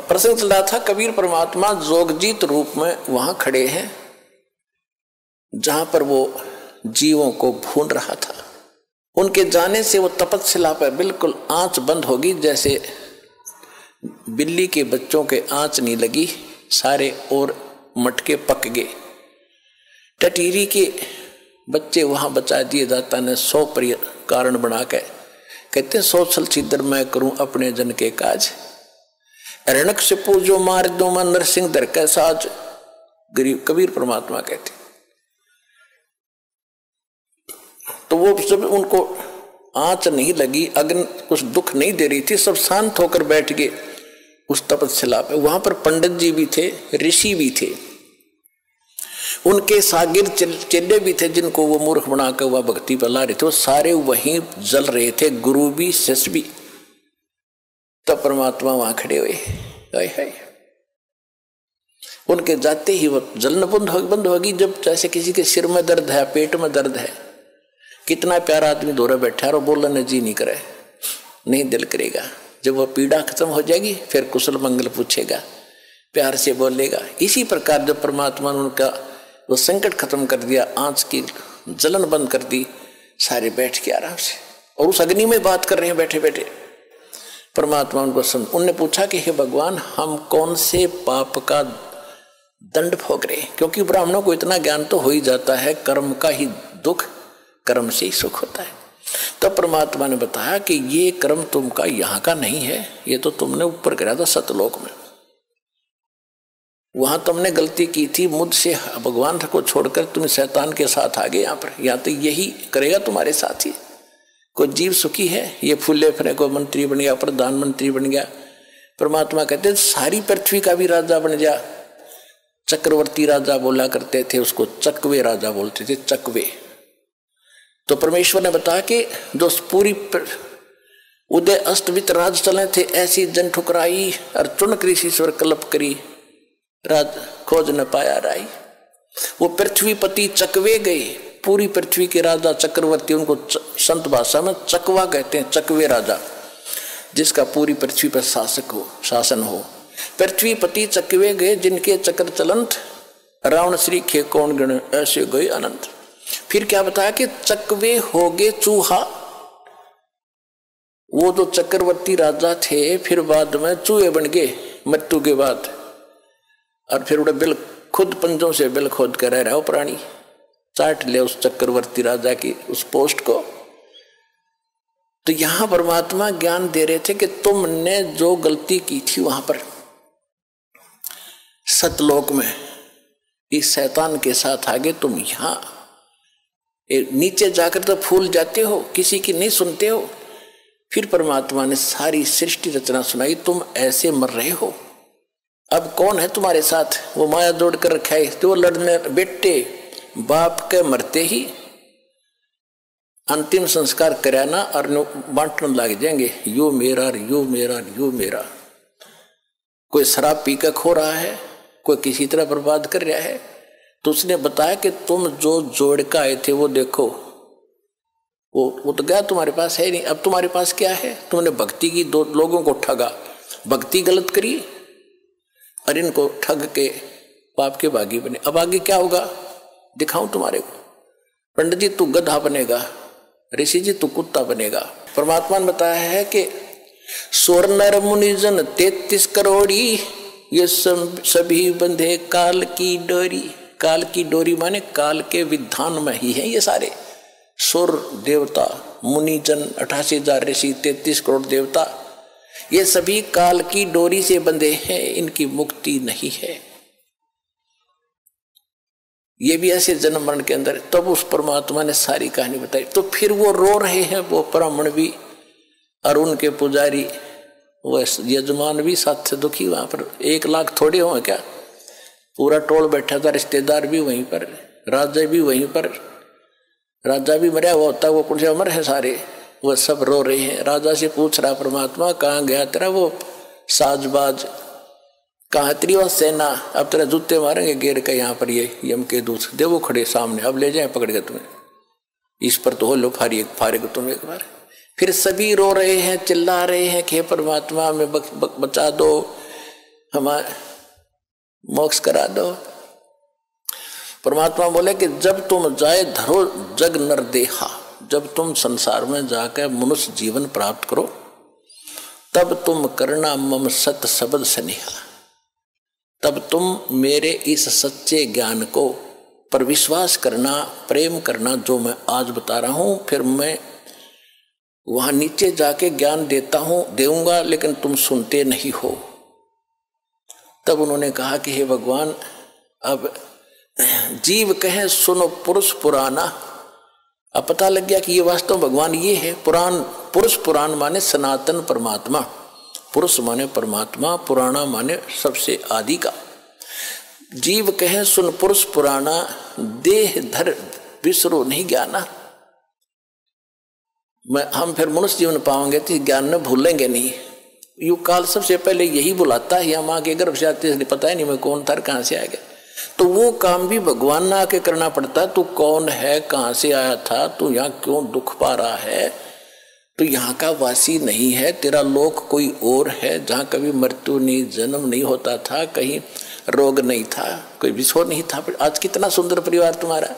प्रसंग चल रहा था, कबीर परमात्मा जोगजीत रूप में वहां खड़े हैं जहां पर वो जीवों को भून रहा था। उनके जाने से वो तपस्या पर बिल्कुल आंच बंद होगी, जैसे बिल्ली के बच्चों के आंच नहीं लगी, सारे और मटके पक गए। टटीरी के बच्चे वहां बचा दिए दाता ने 100 कारण बना के, कहते 100 छल छिद्र मैं करूं अपने जन के काज, रणक से पूजो मार दो मैं नरसिंह दर का साज। गरीब कबीर परमात्मा कहते। तो वो सब उनको आंच नहीं लगी, अग्नि कुछ दुख नहीं दे रही थी, सब शांत होकर बैठ गए उस तपस्या पे। वहां पर पंडित जी भी थे, ऋषि भी थे, उनके सागिर चेले भी थे जिनको वो मूर्ख बनाकर वह भक्ति पर ला रहे थे, वो सारे वहीं जल रहे थे, गुरु भी शिष्य भी। तब परमात्मा वहां खड़े हुए, हाय हाय, उनके जाते ही वो जलन बंद होगी। जब जैसे किसी के सिर में दर्द है, पेट में दर्द है, कितना प्यारा आदमी दौरा बैठा है और बोलने जी नहीं करे, नहीं दिल करेगा। जब वह पीड़ा खत्म हो जाएगी फिर कुशल मंगल पूछेगा, प्यार से बोलेगा। इसी प्रकार जब परमात्मा ने उनका वो संकट खत्म कर दिया, आंच की जलन बंद कर दी, सारे बैठ के आराम से और उस अग्नि में बात कर रहे हैं बैठे बैठे। परमात्मा उनको उनने पूछा कि हे भगवान, हम कौन से पाप का दंड भोग रहे हैं? क्योंकि ब्राह्मणों को इतना ज्ञान तो हो ही जाता है, कर्म का ही दुख, कर्म से ही सुख होता है। तब परमात्मा ने बताया कि ये कर्म तुमका यहाँ का नहीं है, ये तो तुमने ऊपर करा था सतलोक में, वहां तुमने गलती की थी, मुझसे भगवान को छोड़कर तुम शैतान के साथ आ गए यहाँ पर। यहाँ तो यही करेगा तुम्हारे साथ ही। कोई जीव सुखी है, ये फूले फरे को मंत्री बन गया, प्रधानमंत्री बन गया। परमात्मा कहते सारी पृथ्वी का भी राजा बन जा। चक्रवर्ती राजा बोला करते थे, उसको चकवे राजा बोलते थे, चकवे। तो परमेश्वर ने बताया कि जो पूरी उदय अस्तवित राज चले थे, ऐसी जन ठुकराई और चुन कृषिश्वर कल्प करी, राज खोज न पाया राई। वो पृथ्वीपति चकवे गए, पूरी पृथ्वी के राजा चक्रवर्ती, उनको संत भाषा में चकवा कहते हैं, चकवे राजा, जिसका पूरी पृथ्वी पर शासन हो। पृथ्वीपति चकवे गए, जिनके चक्र चलंत, रावण श्री खे कौन गण, ऐसे गए अनंत। फिर क्या बताया कि चकवे हो गए चूहा। वो जो चक्रवर्ती राजा थे फिर बाद में चूहे बन गए मृत्यु के बाद, और फिर उड़े बिल खुद पंजों से बिल खोद कर रह रहा हो प्राणी, चाट ले उस चक्रवर्ती राजा की उस पोस्ट को। तो यहां परमात्मा ज्ञान दे रहे थे कि तुमने जो गलती की थी वहां पर सतलोक में, इस शैतान के साथ आगे तुम यहां नीचे जाकर तो फूल जाते हो, किसी की नहीं सुनते हो। फिर परमात्मा ने सारी सृष्टि रचना सुनाई, तुम ऐसे मर रहे हो, अब कौन है तुम्हारे साथ? वो माया जोड़ कर रखा है, तो लड़ने बेटे बाप के मरते ही अंतिम संस्कार कराना और बांटने लग जाएंगे, यो मेरा यो मेरा यो मेरा। कोई शराब पी कर खो रहा है, कोई किसी तरह बर्बाद कर रहा है। तो उसने बताया कि तुम जो जोड़ का आए थे वो देखो, वो तो गया, तुम्हारे पास है नहीं। अब तुम्हारे पास क्या है? तुमने भक्ति की, दो लोगों को ठगा, भक्ति गलत करी और इनको ठग के पाप के भागी बने। अब आगे क्या होगा दिखाऊं तुम्हारे को। पंडित जी तू गधा बनेगा, ऋषि जी तू कुत्ता बनेगा। परमात्मा ने बताया है कि स्वर नर मुनिजन 33 करोड़ी, ये सभी बंधे काल की डोरी। काल की डोरी माने काल के विधान में ही है ये सारे। सुर देवता, मुनिजन, 88,000 ऋषि, 33 करोड़ देवता, ये सभी काल की डोरी से बंधे हैं, इनकी मुक्ति नहीं है। ये भी ऐसे जन्म मरण के अंदर। तब उस परमात्मा ने सारी कहानी बताई। तो फिर वो रो रहे हैं, वो ब्राह्मण भी और उनके पुजारी, वो यजमान भी साथ से दुखी। वहां पर 1 लाख थोड़े हों क्या, पूरा टोल बैठा था, रिश्तेदार भी वहीं पर, राजा भी वहीं पर। राजा भी मरा हुआ होता, वो कुछ अमर है सारे, वो सब रो रहे हैं। राजा से पूछ रहा परमात्मा, कहाँ गया तेरा वो साजबाज, कहाँ तेरी वो सेना? अब तेरा जूते मारेंगे घेर के यहाँ पर ये यम के दूत, दे वो खड़े सामने, अब ले जाए पकड़ के तुम्हें, इस पर तो हो लो फारिग तुम एक बार। फिर सभी रो रहे हैं, चिल्ला रहे हैं कि परमात्मा में बचा दो, हमारे मोक्ष करा दो। परमात्मा बोले कि जब तुम जाए धरो जग नर देहा, जब तुम संसार में जाकर मनुष्य जीवन प्राप्त करो तब तुम करना मम सत शब्द स्नेहा, तब तुम मेरे इस सच्चे ज्ञान को पर विश्वास करना, प्रेम करना जो मैं आज बता रहा हूं। फिर मैं वहां नीचे जाके ज्ञान देऊंगा लेकिन तुम सुनते नहीं हो। तब उन्होंने कहा कि हे भगवान, अब जीव कहे सुनो पुरुष पुराना। अब पता लग गया कि ये वास्तव भगवान ये है पुराण। पुरुष पुराण माने सनातन परमात्मा, पुरुष माने परमात्मा, पुराना माने सबसे आदि का। जीव कहे सुन पुरुष पुराना, देह धर विसरो नहीं ज्ञाना। हम फिर मनुष्य जीवन पाओगे तो ज्ञान में भूलेंगे नहीं। युग काल सबसे पहले यही बुलाता है, या माँ के गर्भ से आते पता ही नहीं मैं कौन था, कहाँ से आ गया। तो वो काम भी भगवान ना आके करना पड़ता। तू कौन है, कहाँ से आया था, तू यहाँ क्यों दुख पा रहा है, तो यहाँ का वासी नहीं है, तेरा लोक कोई और है जहाँ कभी मृत्यु नहीं, जन्म नहीं होता था, कहीं रोग नहीं था, कोई विस्फोट नहीं था। आज कितना सुंदर परिवार तुम्हारा,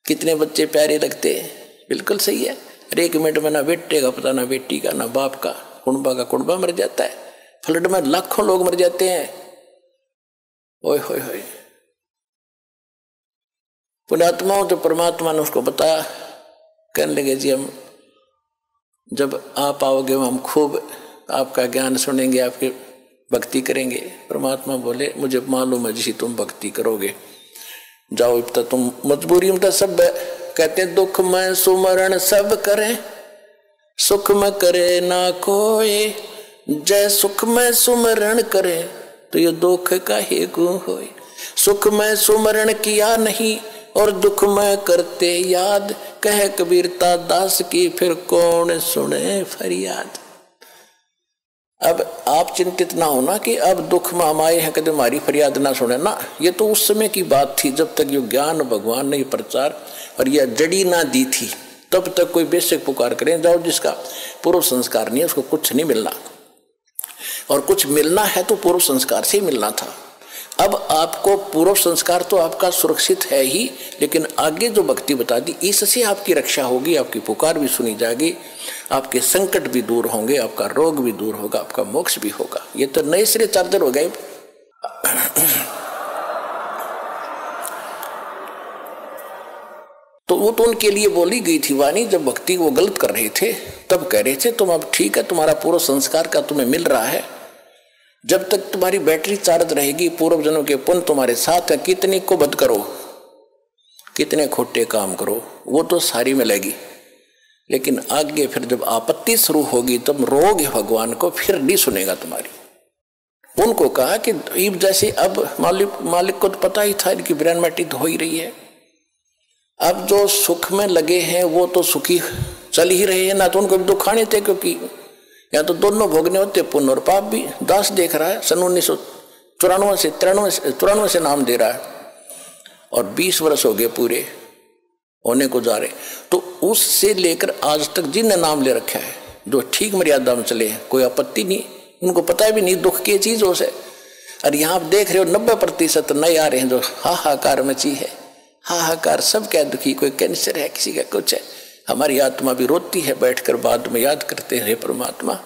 कितने बच्चे प्यारे लगते हैं। बिल्कुल सही है। अरे 1 मिनट में ना बेटे का पता, ना बेटी का, ना बाप का, कुंबा का कुंबा मर जाता है। फ्लड में लाखों लोग मर जाते हैं। ओए होए होए। पुण्यात्माओं तो परमात्मा ने उसको बताया, कहने लगे जी हम जब आप आओगे हम खूब आपका ज्ञान सुनेंगे, आपकी भक्ति करेंगे। परमात्मा बोले मुझे मालूम है जी तुम भक्ति करोगे, जाओ अब तक तुम मजबूरी में तो सब कहते हैं दुख में सुमरण सब करें, सुख में करे ना कोई, जय सुख में सुमरण करे तो ये दुख का ही गुण होए। सुख में सुमरण किया नहीं और दुख में करते याद, कह कबीरता दास की फिर कौन सुने फरियाद। अब आप चिंतित ना होना कि अब दुख में हम आए हैं कदम हमारी फरियाद ना सुने ना। ये तो उस समय की बात थी जब तक ये ज्ञान भगवान ने प्रचार और यह जड़ी ना दी थी, तब तक कोई बेशक पुकार करें जाओ, जिसका पूर्व संस्कार नहीं है उसको कुछ नहीं मिलना, और कुछ मिलना है तो पूर्व संस्कार से ही मिलना था। अब आपको पूर्व संस्कार तो आपका सुरक्षित है ही, लेकिन आगे जो भक्ति बता दी इससे आपकी रक्षा होगी, आपकी पुकार भी सुनी जाएगी, आपके संकट भी दूर होंगे, आपका रोग भी दूर होगा, आपका मोक्ष भी होगा। ये तो नए सिरे चार्जर हो गए। तो वो तो उनके लिए बोली गई थी वाणी, जब भक्ति वो गलत कर रहे थे तब कह रहे थे तुम अब ठीक है, तुम्हारा पूर्व संस्कार का तुम्हें मिल रहा है, जब तक तुम्हारी बैटरी चार्ज रहेगी, पूर्व जन्म के पुण्य तुम्हारे साथ है, कितनी को बद करो, कितने खोटे काम करो, वो तो सारी मिलेगी। लेकिन आगे फिर जब आपत्ति शुरू होगी तब रोग भगवान को, फिर नहीं सुनेगा तुम्हारी। उनको कहा कि जैसे अब मालिक को तो पता ही था इनकी ब्रेन मैटी तो हो ही रही है, अब जो सुख में लगे हैं वो तो सुखी चल ही रहे हैं ना, तो उनको भी दुख आने थे, क्योंकि या तो दोनों भोगने होते, पुण्य और पाप भी। दास देख रहा है सन 1994 से नाम दे रहा है और 20 वर्ष हो गए पूरे होने को जा रहे, तो उससे लेकर आज तक जिनने नाम ले रखा है जो ठीक मर्यादा में चले हैं, कोई आपत्ति नहीं, उनको पता भी नहीं दुख की चीज हो से। और यहाँ आप देख रहे हो 90% नए आ रहे हैं जो हाहाकार मची है, हाहाकार सब क्या दुखी, कोई कैंसर है, किसी का कुछ है। हमारी आत्मा भी रोती है बैठकर, बाद में याद करते हैं परमात्मा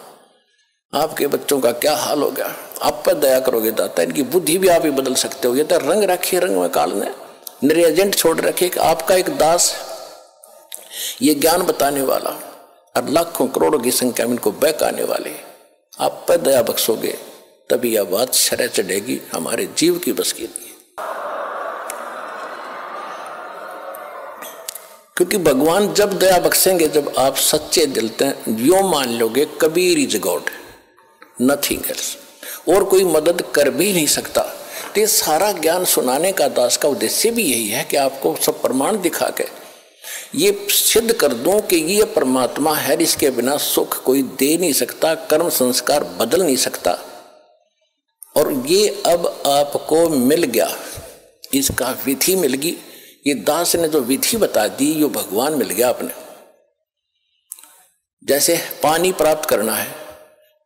आपके बच्चों का क्या हाल हो गया, आप पर दया करोगे दाता, इनकी बुद्धि भी आप ही बदल सकते हो। ये तो रंग रखे, रंग में काल ने मेरे एजेंट छोड़ रखे कि आपका एक दास ये ज्ञान बताने वाला और लाखों करोड़ों की संख्या में इनको बहकाने वाले, आप पर दया बख्शोगे तभी यह बात शरह चढ़ेगी हमारे जीव की बस की नहीं। क्योंकि भगवान जब दया बख्शेंगे जब आप सच्चे दिल से यो मान लोगे Kabir is God, nothing else, और कोई मदद कर भी नहीं सकता। तो ये सारा ज्ञान सुनाने का दास का उद्देश्य भी यही है कि आपको सब प्रमाण दिखा के ये सिद्ध कर दूं कि ये परमात्मा है, इसके बिना सुख कोई दे नहीं सकता, कर्म संस्कार बदल नहीं सकता। और ये अब आपको मिल गया, इसका विधि मिल गई, ये दास ने जो विधि बता दी ये भगवान मिल गया अपने। जैसे पानी प्राप्त करना है,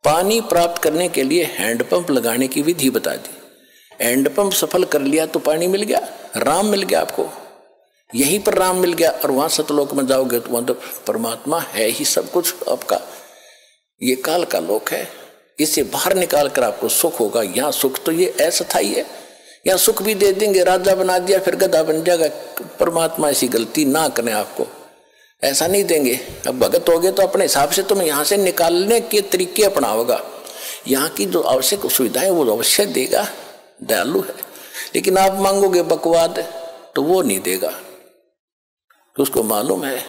पानी प्राप्त करने के लिए हैंडपंप लगाने की विधि बता दी। हैंडपंप सफल कर लिया तो पानी मिल गया, राम मिल गया आपको, यहीं पर राम मिल गया। और वहां सतलोक में जाओगे तो वहां तो परमात्मा है ही सब कुछ आपका। ये काल का लोक है, इसे बाहर निकाल कर आपको सुख होगा। यहाँ सुख तो ये अस्थायी है, यहाँ सुख भी दे देंगे, राजा बना दिया फिर गधा बन जाएगा। परमात्मा ऐसी गलती ना करें, आपको ऐसा नहीं देंगे। अब भगत हो गए तो अपने हिसाब से तुम्हें यहाँ से निकालने के तरीके अपनाओगा। यहाँ की जो आवश्यक सुविधाएं वो अवश्य देगा, दयालु है। लेकिन आप मांगोगे बकवाद तो वो नहीं देगा, तो उसको मालूम है